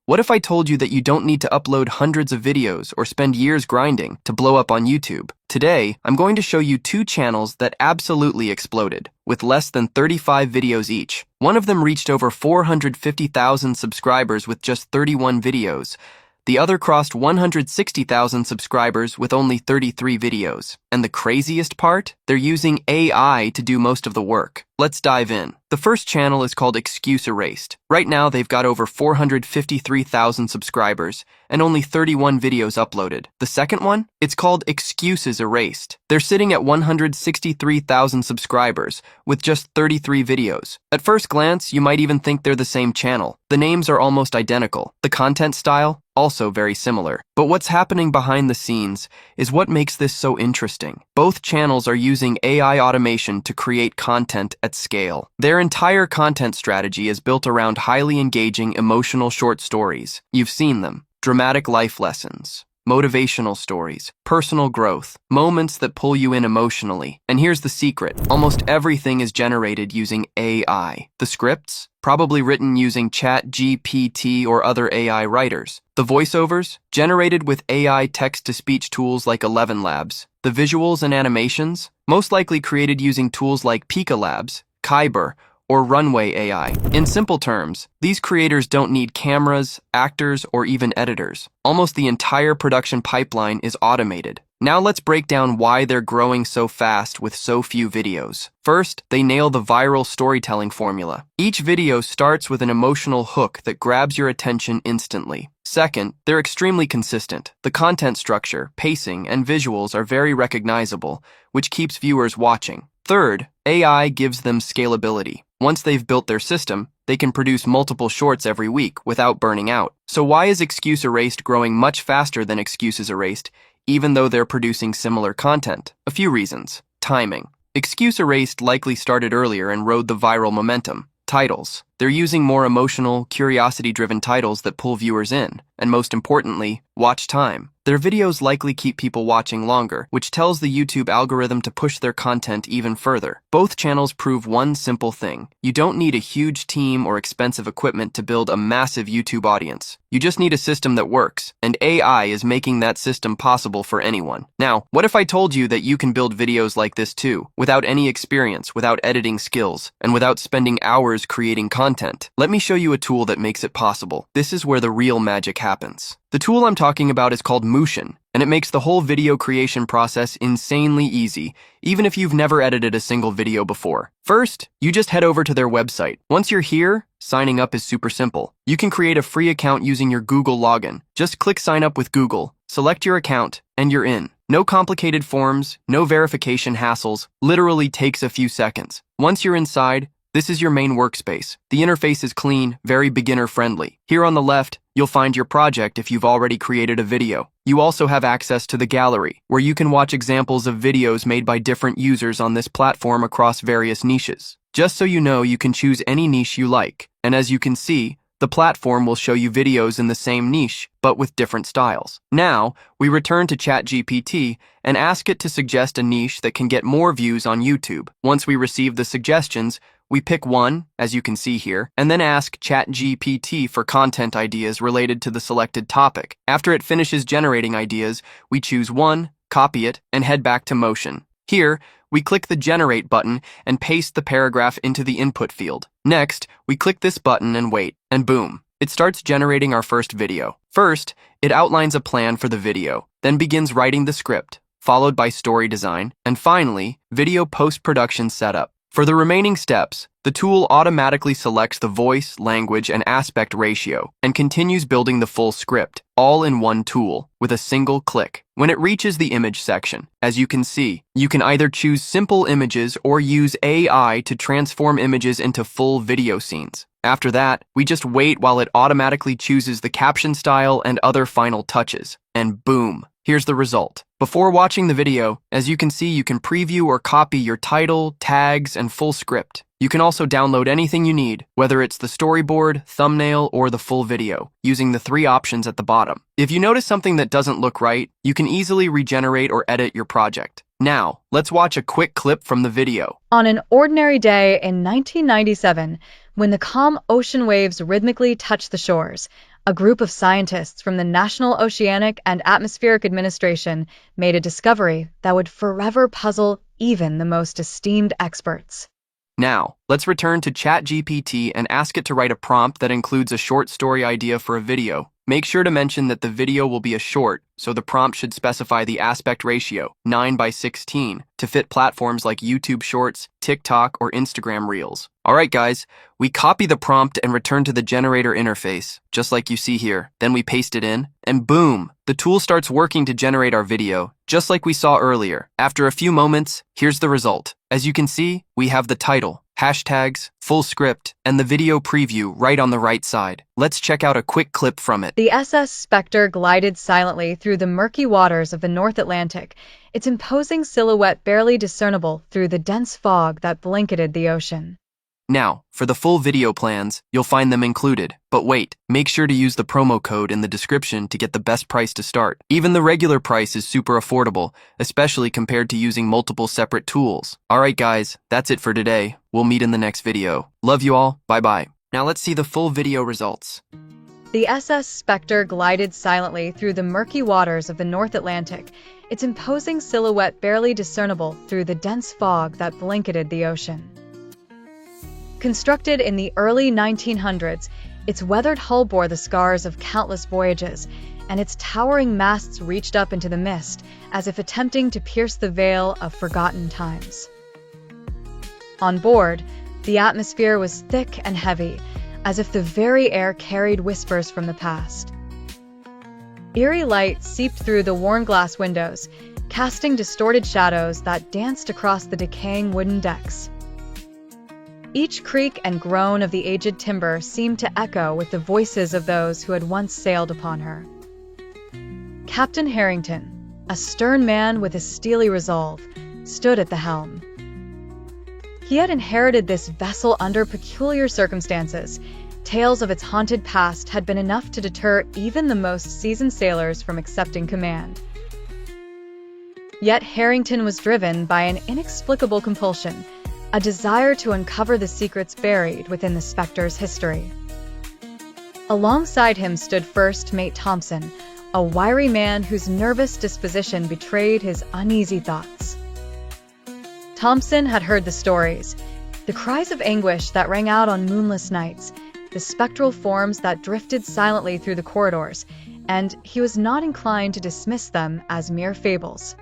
What if I told you that you don't need to upload hundreds of videos or spend years grinding to blow up on YouTube? Today, I'm going to show you two channels that absolutely exploded, with less than 35 videos each. One of them reached over 450,000 subscribers with just 31 videos. The other crossed 160,000 subscribers with only 33 videos. And the craziest part? They're using AI to do most of the work. Let's dive in. The first channel is called Excuse Erased. Right now, they've got over 453,000 subscribers and only 31 videos uploaded. The second one? It's called Excuses Erased. They're sitting at 163,000 subscribers with just 33 videos. At first glance, you might even think they're the same channel. The names are almost identical. The content style? Also very similar. But what's happening behind the scenes is what makes this so interesting. Both channels are using AI automation to create content at scale. Their entire content strategy is built around highly engaging, emotional short stories. You've seen them. Dramatic life lessons, motivational stories, personal growth, moments that pull you in emotionally. And here's the secret. Almost everything is generated using AI. The scripts? Probably written using ChatGPT or other AI writers. The voiceovers? Generated with AI text-to-speech tools like 11 Labs. The visuals and animations? Most likely created using tools like Pika Labs, Kyber, or Runway AI. In simple terms, these creators don't need cameras, actors, or even editors. Almost the entire production pipeline is automated. Now let's break down why they're growing so fast with so few videos. First, they nail the viral storytelling formula. Each video starts with an emotional hook that grabs your attention instantly. Second, they're extremely consistent. The content structure, pacing, and visuals are very recognizable, which keeps viewers watching. Third, AI gives them scalability. Once they've built their system, they can produce multiple shorts every week without burning out. So why is Excuse Erased growing much faster than Excuses Erased, even though they're producing similar content? A few reasons. Timing. Excuse Erased likely started earlier and rode the viral momentum. Titles. They're using more emotional, curiosity-driven titles that pull viewers in. And most importantly, watch time. Their videos likely keep people watching longer, which tells the YouTube algorithm to push their content even further. Both channels prove one simple thing. You don't need a huge team or expensive equipment to build a massive YouTube audience. You just need a system that works, and AI is making that system possible for anyone. Now, what if I told you that you can build videos like this too, without any experience, without editing skills, and without spending hours creating content? Let me show you a tool that makes it possible. This is where the real magic happens. The tool I'm talking about is called Motion, and it makes the whole video creation process insanely easy, even if you've never edited a single video before. First, you just head over to their website. Once you're here, signing up is super simple. You can create a free account using your Google login. Just click Sign Up with Google, select your account, and you're in. No complicated forms, no verification hassles, literally takes a few seconds. Once you're inside, this is your main workspace. The interface is clean, very beginner-friendly. Here on the left, you'll find your project if you've already created a video. You also have access to the gallery, where you can watch examples of videos made by different users on this platform across various niches. Just so you know, you can choose any niche you like. And as you can see, the platform will show you videos in the same niche, but with different styles. Now, we return to ChatGPT and ask it to suggest a niche that can get more views on YouTube. Once we receive the suggestions, we pick one, as you can see here, and then ask ChatGPT for content ideas related to the selected topic. After it finishes generating ideas, we choose one, copy it, and head back to Motion. Here, we click the Generate button and paste the paragraph into the input field. Next, we click this button and wait, and boom, it starts generating our first video. First, it outlines a plan for the video, then begins writing the script, followed by story design, and finally, video post-production setup. For the remaining steps, the tool automatically selects the voice, language, and aspect ratio and continues building the full script, all in one tool, with a single click. When it reaches the image section, as you can see, you can either choose simple images or use AI to transform images into full video scenes. After that, we just wait while it automatically chooses the caption style and other final touches. And boom, here's the result. Before watching the video, as you can see, you can preview or copy your title, tags, and full script. You can also download anything you need, whether it's the storyboard, thumbnail, or the full video, using the three options at the bottom. If you notice something that doesn't look right, you can easily regenerate or edit your project. Now, let's watch a quick clip from the video. On an ordinary day in 1997, when the calm ocean waves rhythmically touched the shores, A group of scientists from the National Oceanic and Atmospheric Administration made a discovery that would forever puzzle even the most esteemed experts. Now, let's return to ChatGPT and ask it to write a prompt that includes a short story idea for a video. Make sure to mention that the video will be a short, so the prompt should specify the aspect ratio, 9:16, to fit platforms like YouTube Shorts, TikTok, or Instagram Reels. Alright guys, we copy the prompt and return to the generator interface, just like you see here. Then we paste it in, and boom! The tool starts working to generate our video, just like we saw earlier. After a few moments, here's the result. As you can see, we have the title, hashtags, full script, and the video preview right on the right side. Let's check out a quick clip from it. The SS Spectre glided silently through the murky waters of the North Atlantic, its imposing silhouette barely discernible through the dense fog that blanketed the ocean. Now, for the full video plans, you'll find them included. But wait, make sure to use the promo code in the description to get the best price to start. Even the regular price is super affordable, especially compared to using multiple separate tools. Alright guys, that's it for today. We'll meet in the next video. Love you all, bye-bye. Now let's see the full video results. The SS Spectre glided silently through the murky waters of the North Atlantic, its imposing silhouette barely discernible through the dense fog that blanketed the ocean. Constructed in the early 1900s, its weathered hull bore the scars of countless voyages, and its towering masts reached up into the mist, as if attempting to pierce the veil of forgotten times. On board, the atmosphere was thick and heavy, as if the very air carried whispers from the past. Eerie light seeped through the worn glass windows, casting distorted shadows that danced across the decaying wooden decks. Each creak and groan of the aged timber seemed to echo with the voices of those who had once sailed upon her. Captain Harrington, a stern man with a steely resolve, stood at the helm. He had inherited this vessel under peculiar circumstances. Tales of its haunted past had been enough to deter even the most seasoned sailors from accepting command. Yet Harrington was driven by an inexplicable compulsion, a desire to uncover the secrets buried within the Spectre's history. Alongside him stood First Mate Thompson, a wiry man whose nervous disposition betrayed his uneasy thoughts. Thompson had heard the stories, the cries of anguish that rang out on moonless nights, the spectral forms that drifted silently through the corridors, and he was not inclined to dismiss them as mere fables.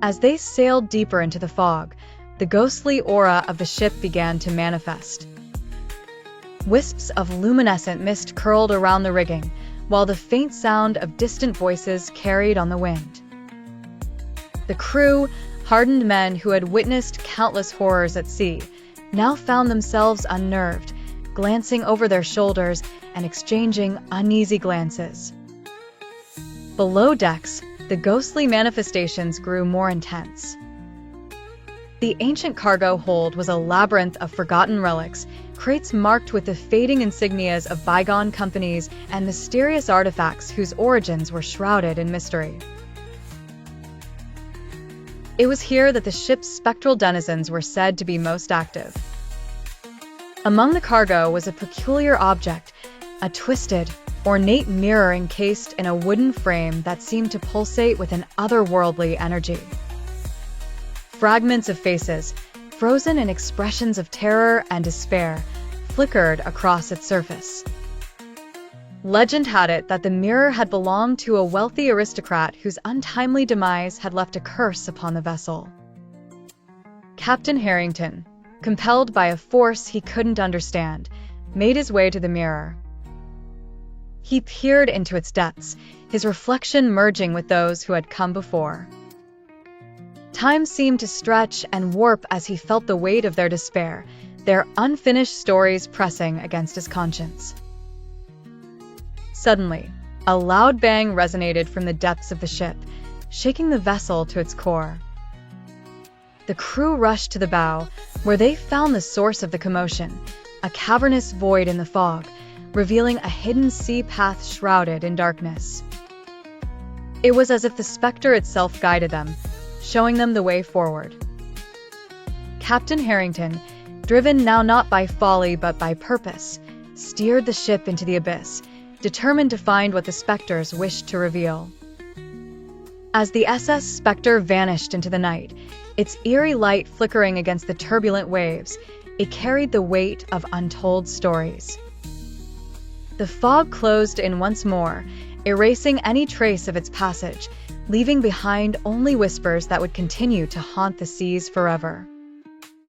As they sailed deeper into the fog, the ghostly aura of the ship began to manifest. Wisps of luminescent mist curled around the rigging, while the faint sound of distant voices carried on the wind. The crew, hardened men who had witnessed countless horrors at sea, now found themselves unnerved, glancing over their shoulders and exchanging uneasy glances. Below decks, the ghostly manifestations grew more intense. The ancient cargo hold was a labyrinth of forgotten relics, crates marked with the fading insignias of bygone companies and mysterious artifacts whose origins were shrouded in mystery. It was here that the ship's spectral denizens were said to be most active. Among the cargo was a peculiar object, a twisted, ornate mirror encased in a wooden frame that seemed to pulsate with an otherworldly energy. Fragments of faces, frozen in expressions of terror and despair, flickered across its surface. Legend had it that the mirror had belonged to a wealthy aristocrat whose untimely demise had left a curse upon the vessel. Captain Harrington, compelled by a force he couldn't understand, made his way to the mirror. He peered into its depths, his reflection merging with those who had come before. Time seemed to stretch and warp as he felt the weight of their despair, their unfinished stories pressing against his conscience. Suddenly, a loud bang resonated from the depths of the ship, shaking the vessel to its core. The crew rushed to the bow, where they found the source of the commotion, a cavernous void in the fog, revealing a hidden sea path shrouded in darkness. It was as if the specter itself guided them, showing them the way forward. Captain Harrington, driven now not by folly but by purpose, steered the ship into the abyss, determined to find what the specters wished to reveal. As the SS Spectre vanished into the night, its eerie light flickering against the turbulent waves, it carried the weight of untold stories. The fog closed in once more, erasing any trace of its passage, leaving behind only whispers that would continue to haunt the seas forever.